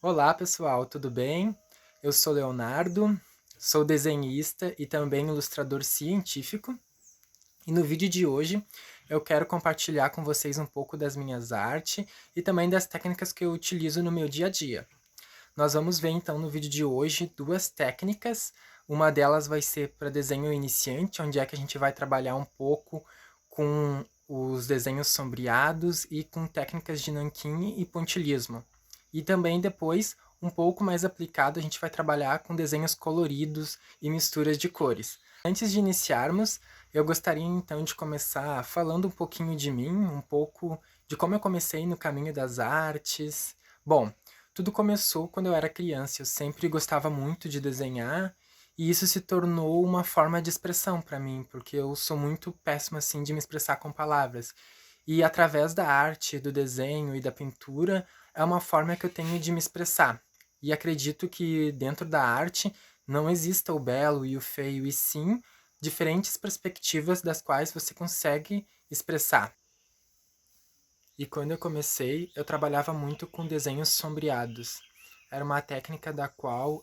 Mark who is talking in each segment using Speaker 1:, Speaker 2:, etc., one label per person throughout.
Speaker 1: Olá pessoal, tudo bem? Eu sou Leonardo, sou desenhista e também ilustrador científico, e no vídeo de hoje eu quero compartilhar com vocês um pouco das minhas artes e também das técnicas que eu utilizo no meu dia a dia. Nós vamos ver então no vídeo de hoje duas técnicas. Uma delas vai ser para desenho iniciante, onde é que a gente vai trabalhar um pouco com os desenhos sombreados e com técnicas de nanquim e pontilhismo. E também depois, um pouco mais aplicado, a gente vai trabalhar com desenhos coloridos e misturas de cores. Antes de iniciarmos, eu gostaria então de começar falando um pouquinho de mim, um pouco de como eu comecei no caminho das artes. Bom, tudo começou quando eu era criança. Eu sempre gostava muito de desenhar e isso se tornou uma forma de expressão para mim, porque eu sou muito péssimo assim de me expressar com palavras. E através da arte, do desenho e da pintura, é uma forma que eu tenho de me expressar. E acredito que dentro da arte não exista o belo e o feio, e sim diferentes perspectivas das quais você consegue expressar. E quando eu comecei, eu trabalhava muito com desenhos sombreados. Era uma técnica da qual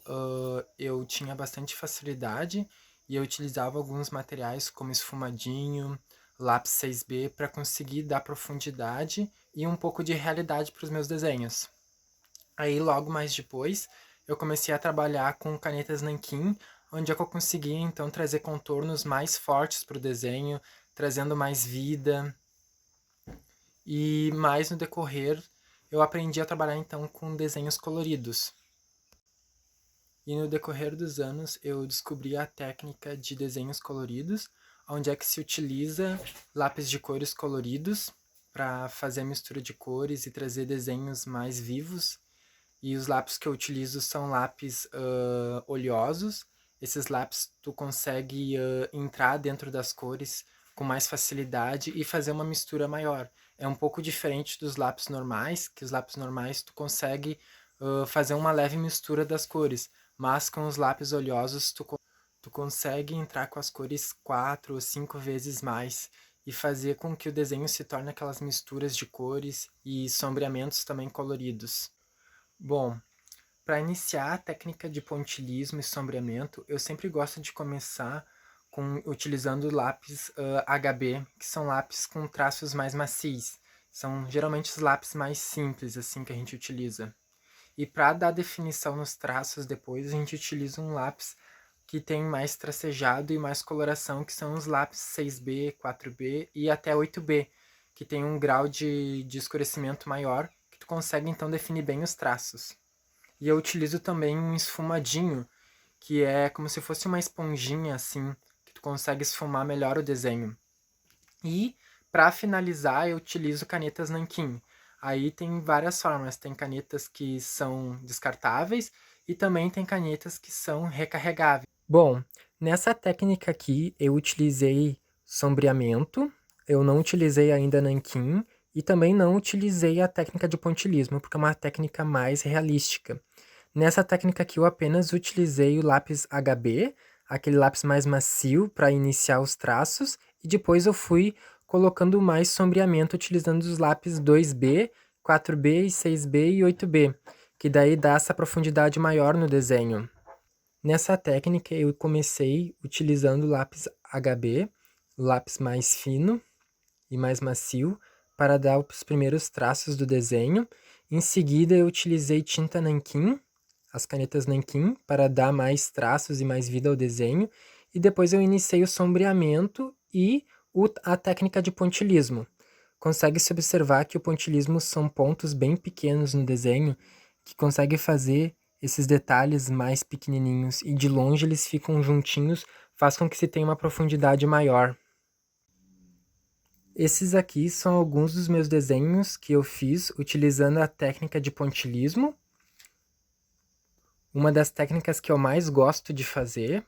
Speaker 1: eu tinha bastante facilidade e eu utilizava alguns materiais como esfumadinho, lápis 6B para conseguir dar profundidade e um pouco de realidade para os meus desenhos. Aí logo mais depois, eu comecei a trabalhar com canetas nanquim, onde é que eu conseguia então trazer contornos mais fortes para o desenho, trazendo mais vida, e mais no decorrer eu aprendi a trabalhar então com desenhos coloridos. E no decorrer dos anos eu descobri a técnica de desenhos coloridos, onde é que se utiliza lápis de cores coloridos para fazer a mistura de cores e trazer desenhos mais vivos. E os lápis que eu utilizo são lápis oleosos. Esses lápis tu consegue entrar dentro das cores com mais facilidade e fazer uma mistura maior. É um pouco diferente dos lápis normais, que os lápis normais tu consegue fazer uma leve mistura das cores, mas com os lápis oleosos tu consegue entrar com as cores 4 ou 5 vezes mais e fazer com que o desenho se torne aquelas misturas de cores e sombreamentos também coloridos. Bom, para iniciar a técnica de pontilhismo e sombreamento, eu sempre gosto de começar utilizando lápis HB, que são lápis com traços mais macios. São geralmente os lápis mais simples assim que a gente utiliza. E para dar definição nos traços depois, a gente utiliza um lápis que tem mais tracejado e mais coloração, que são os lápis 6B, 4B e até 8B, que tem um grau de escurecimento maior, que tu consegue então definir bem os traços. E eu utilizo também um esfumadinho, que é como se fosse uma esponjinha assim, que tu consegue esfumar melhor o desenho. E para finalizar, eu utilizo canetas nanquim. Aí tem várias formas, tem canetas que são descartáveis e também tem canetas que são recarregáveis. Bom, nessa técnica aqui eu utilizei sombreamento, eu não utilizei ainda nanquim e também não utilizei a técnica de pontilhismo, porque é uma técnica mais realística. Nessa técnica aqui eu apenas utilizei o lápis HB, aquele lápis mais macio para iniciar os traços, e depois eu fui colocando mais sombreamento utilizando os lápis 2B, 4B, 6B e 8B, que daí dá essa profundidade maior no desenho. Nessa técnica eu comecei utilizando o lápis HB, o lápis mais fino e mais macio, para dar os primeiros traços do desenho. Em seguida eu utilizei tinta nanquim, as canetas nanquim, para dar mais traços e mais vida ao desenho. E depois eu iniciei o sombreamento e a técnica de pontilhismo. Consegue-se observar que o pontilhismo são pontos bem pequenos no desenho, que consegue fazer esses detalhes mais pequenininhos e de longe eles ficam juntinhos, faz com que se tenha uma profundidade maior. Esses aqui são alguns dos meus desenhos que eu fiz utilizando a técnica de pontilhismo. Uma das técnicas que eu mais gosto de fazer.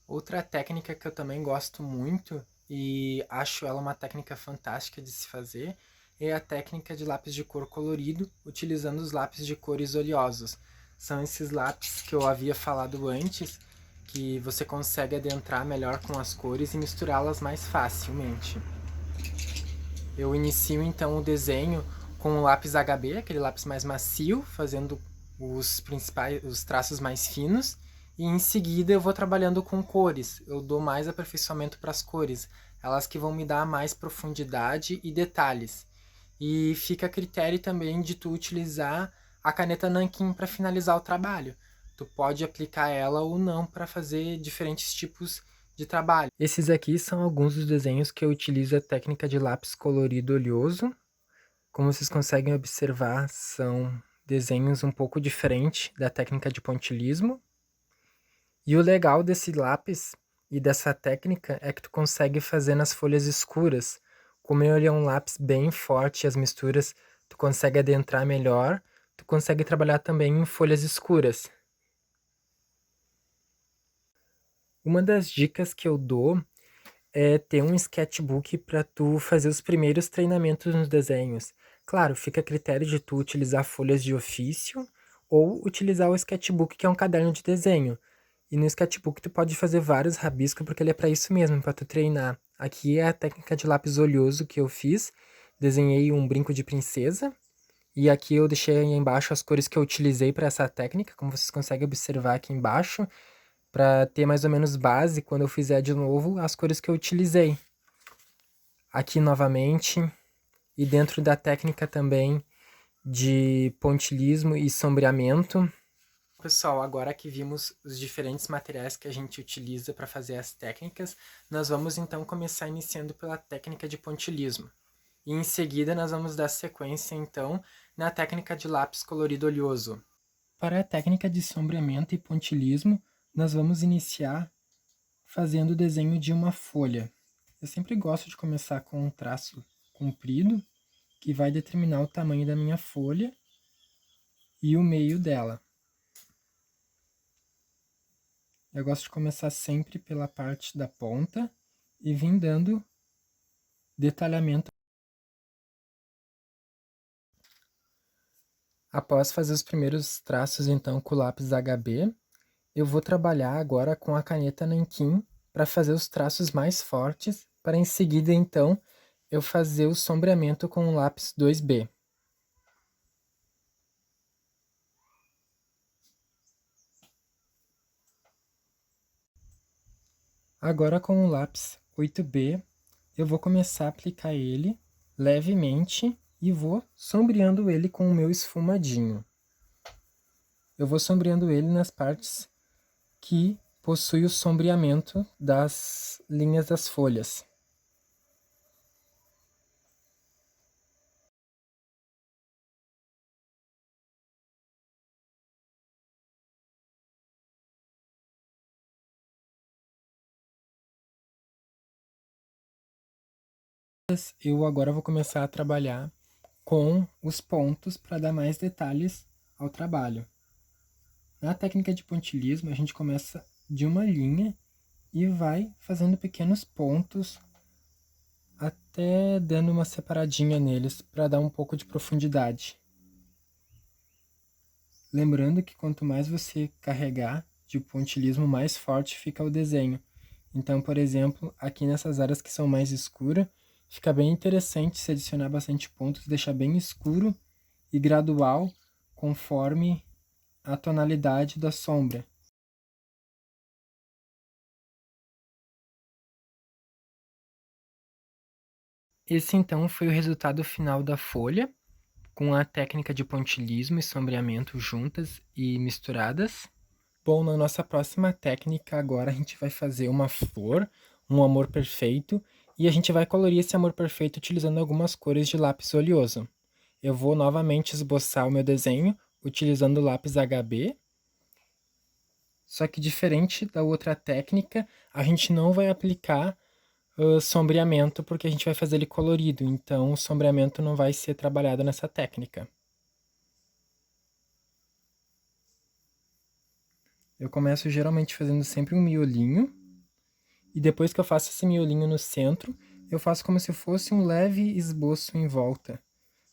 Speaker 1: Outra técnica que eu também gosto muito e acho ela uma técnica fantástica de se fazer é a técnica de lápis de cor colorido, utilizando os lápis de cores oleosos. São esses lápis que eu havia falado antes, que você consegue adentrar melhor com as cores e misturá-las mais facilmente. Eu inicio então o desenho com o lápis HB, aquele lápis mais macio, fazendo os traços mais finos. E em seguida eu vou trabalhando com cores. Eu dou mais aperfeiçoamento para as cores, elas que vão me dar mais profundidade e detalhes. E fica a critério também de tu utilizar a caneta nanquim para finalizar o trabalho. Tu pode aplicar ela ou não para fazer diferentes tipos de trabalho. Esses aqui são alguns dos desenhos que eu utilizo a técnica de lápis colorido oleoso. Como vocês conseguem observar, são desenhos um pouco diferentes da técnica de pontilhismo. E o legal desse lápis e dessa técnica é que tu consegue fazer nas folhas escuras. Como ele é um lápis bem forte e as misturas tu consegue adentrar melhor, tu consegue trabalhar também em folhas escuras. Uma das dicas que eu dou é ter um sketchbook para tu fazer os primeiros treinamentos nos desenhos. Claro, fica a critério de tu utilizar folhas de ofício ou utilizar o sketchbook, que é um caderno de desenho. E no sketchbook tu pode fazer vários rabiscos, porque ele é para isso mesmo, para tu treinar. Aqui é a técnica de lápis oleoso que eu fiz. Desenhei um brinco de princesa. E aqui eu deixei aí embaixo as cores que eu utilizei para essa técnica, como vocês conseguem observar aqui embaixo, para ter mais ou menos base quando eu fizer de novo as cores que eu utilizei. Aqui novamente, e dentro da técnica também de pontilhismo e sombreamento. Pessoal, agora que vimos os diferentes materiais que a gente utiliza para fazer as técnicas, nós vamos então começar iniciando pela técnica de pontilhismo. E em seguida nós vamos dar sequência então na técnica de lápis colorido oleoso. Para a técnica de sombreamento e pontilhismo, nós vamos iniciar fazendo o desenho de uma folha. Eu sempre gosto de começar com um traço comprido, que vai determinar o tamanho da minha folha e o meio dela. Eu gosto de começar sempre pela parte da ponta e vim dando detalhamento. Após fazer os primeiros traços então com o lápis HB, eu vou trabalhar agora com a caneta nanquim para fazer os traços mais fortes, para em seguida então eu fazer o sombreamento com o lápis 2B. Agora com o lápis 8B, eu vou começar a aplicar ele levemente e vou sombreando ele com o meu esfumadinho. Eu vou sombreando ele nas partes que possui o sombreamento das linhas das folhas. Eu agora vou começar a trabalhar com os pontos para dar mais detalhes ao trabalho. Na técnica de pontilhismo, a gente começa de uma linha e vai fazendo pequenos pontos até dando uma separadinha neles para dar um pouco de profundidade. Lembrando que quanto mais você carregar de pontilhismo, mais forte fica o desenho. Então, por exemplo, aqui nessas áreas que são mais escuras, fica bem interessante se adicionar bastante pontos, deixar bem escuro e gradual conforme a tonalidade da sombra. Esse então foi o resultado final da folha, com a técnica de pontilhismo e sombreamento juntas e misturadas. Bom, na nossa próxima técnica agora a gente vai fazer uma flor, um amor perfeito, e a gente vai colorir esse amor perfeito utilizando algumas cores de lápis oleoso. Eu vou novamente esboçar o meu desenho utilizando o lápis HB, só que diferente da outra técnica, a gente não vai aplicar sombreamento porque a gente vai fazer ele colorido, então o sombreamento não vai ser trabalhado nessa técnica. Eu começo geralmente fazendo sempre um miolinho, e depois que eu faço esse miolinho no centro, eu faço como se fosse um leve esboço em volta,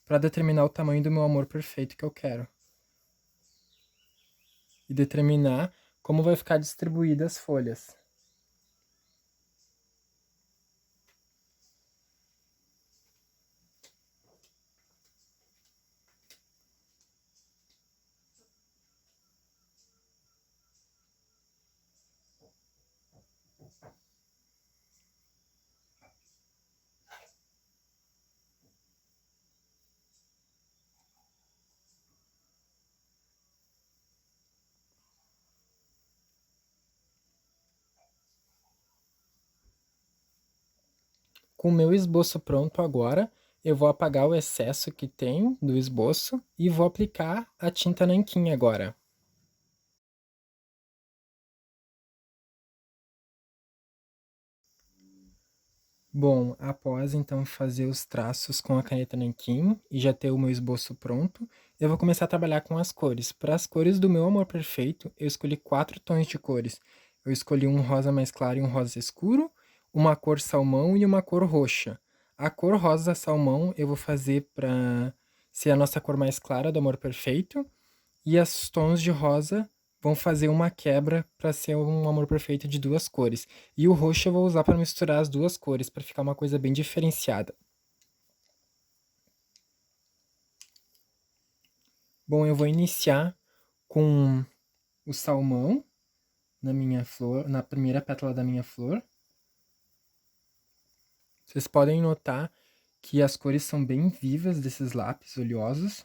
Speaker 1: para determinar o tamanho do meu amor perfeito que eu quero. E determinar como vai ficar distribuídas as folhas. Com o meu esboço pronto agora, eu vou apagar o excesso que tem do esboço e vou aplicar a tinta nanquim agora. Bom, após então fazer os traços com a caneta nanquim e já ter o meu esboço pronto, eu vou começar a trabalhar com as cores. Para as cores do meu amor perfeito, eu escolhi 4 tons de cores. Eu escolhi um rosa mais claro e um rosa escuro, uma cor salmão e uma cor roxa. A cor rosa salmão eu vou fazer para ser a nossa cor mais clara do amor perfeito, e os tons de rosa vão fazer uma quebra para ser um amor perfeito de duas cores. E o roxo eu vou usar para misturar as duas cores, para ficar uma coisa bem diferenciada. Bom, eu vou iniciar com o salmão na minha flor, na primeira pétala da minha flor. Vocês podem notar que as cores são bem vivas desses lápis oleosos.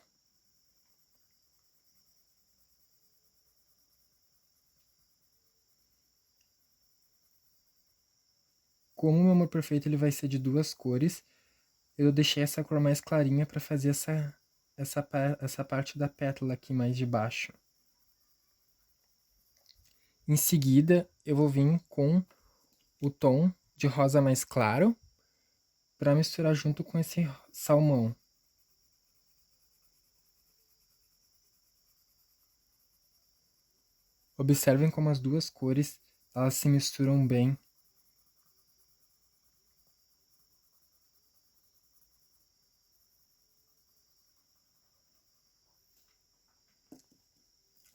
Speaker 1: Como o meu amor perfeito ele vai ser de duas cores, eu deixei essa cor mais clarinha para fazer essa parte da pétala aqui mais de baixo. Em seguida, eu vou vir com o tom de rosa mais claro para misturar junto com esse salmão. Observem como as duas cores elas se misturam bem.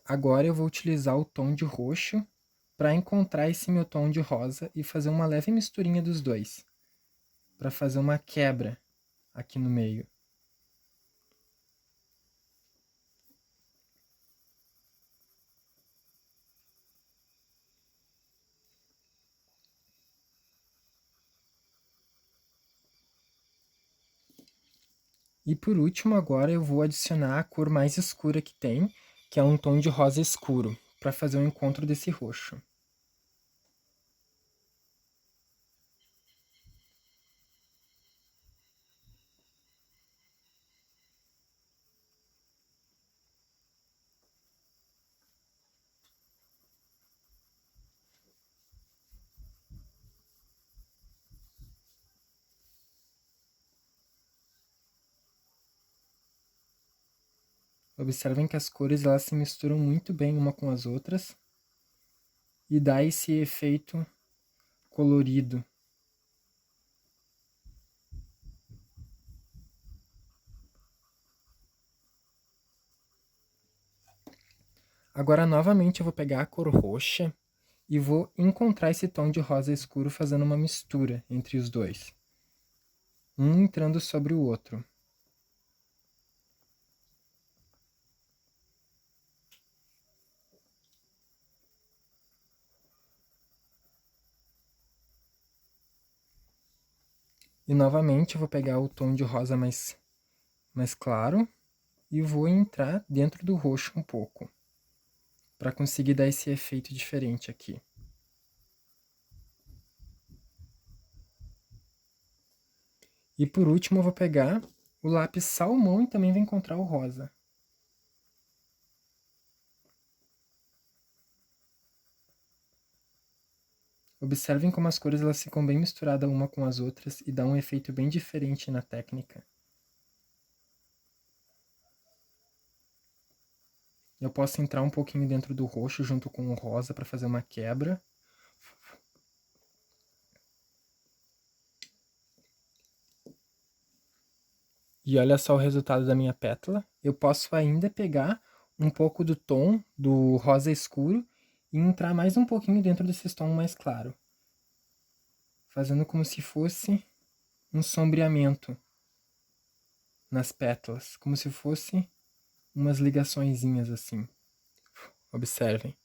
Speaker 1: Agora eu vou utilizar o tom de roxo para encontrar esse meu tom de rosa e fazer uma leve misturinha dos dois, para fazer uma quebra aqui no meio. E por último, agora eu vou adicionar a cor mais escura que tem, que é um tom de rosa escuro, para fazer o encontro desse roxo. Observem que as cores elas se misturam muito bem uma com as outras e dá esse efeito colorido. Agora novamente eu vou pegar a cor roxa e vou encontrar esse tom de rosa escuro fazendo uma mistura entre os dois, um entrando sobre o outro. E novamente eu vou pegar o tom de rosa mais claro e vou entrar dentro do roxo um pouco, para conseguir dar esse efeito diferente aqui. E por último eu vou pegar o lápis salmão e também vou encontrar o rosa. Observem como as cores elas ficam bem misturadas uma com as outras e dá um efeito bem diferente na técnica. Eu posso entrar um pouquinho dentro do roxo junto com o rosa para fazer uma quebra. E olha só o resultado da minha pétala. Eu posso ainda pegar um pouco do tom do rosa escuro e entrar mais um pouquinho dentro desses tons mais claros, fazendo como se fosse um sombreamento nas pétalas, como se fosse umas ligaçõezinhas assim. Observem.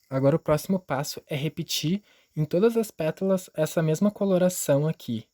Speaker 1: Agora o próximo passo é repetir em todas as pétalas essa mesma coloração aqui.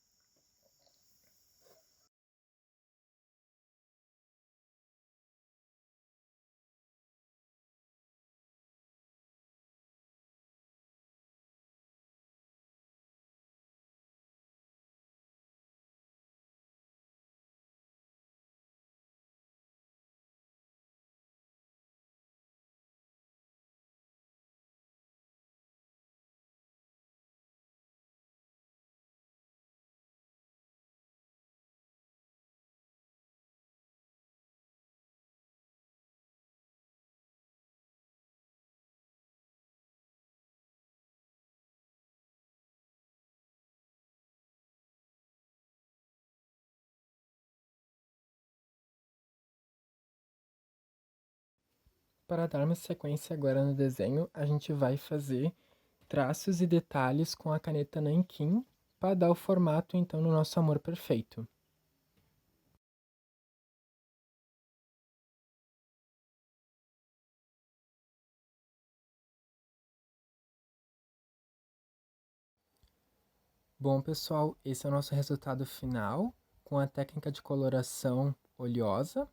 Speaker 1: Para darmos sequência agora no desenho, a gente vai fazer traços e detalhes com a caneta nanquim para dar o formato então no nosso amor perfeito. Bom, pessoal, esse é o nosso resultado final com a técnica de coloração oleosa.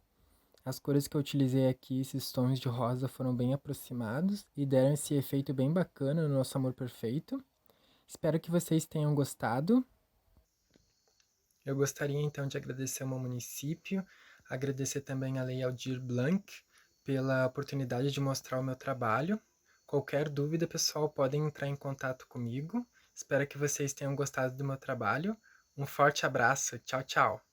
Speaker 1: As cores que eu utilizei aqui, esses tons de rosa, foram bem aproximados e deram esse efeito bem bacana no nosso amor perfeito. Espero que vocês tenham gostado. Eu gostaria então de agradecer ao meu município, agradecer também à Lei Aldir Blanc pela oportunidade de mostrar o meu trabalho. Qualquer dúvida, pessoal, podem entrar em contato comigo. Espero que vocês tenham gostado do meu trabalho. Um forte abraço. Tchau, tchau.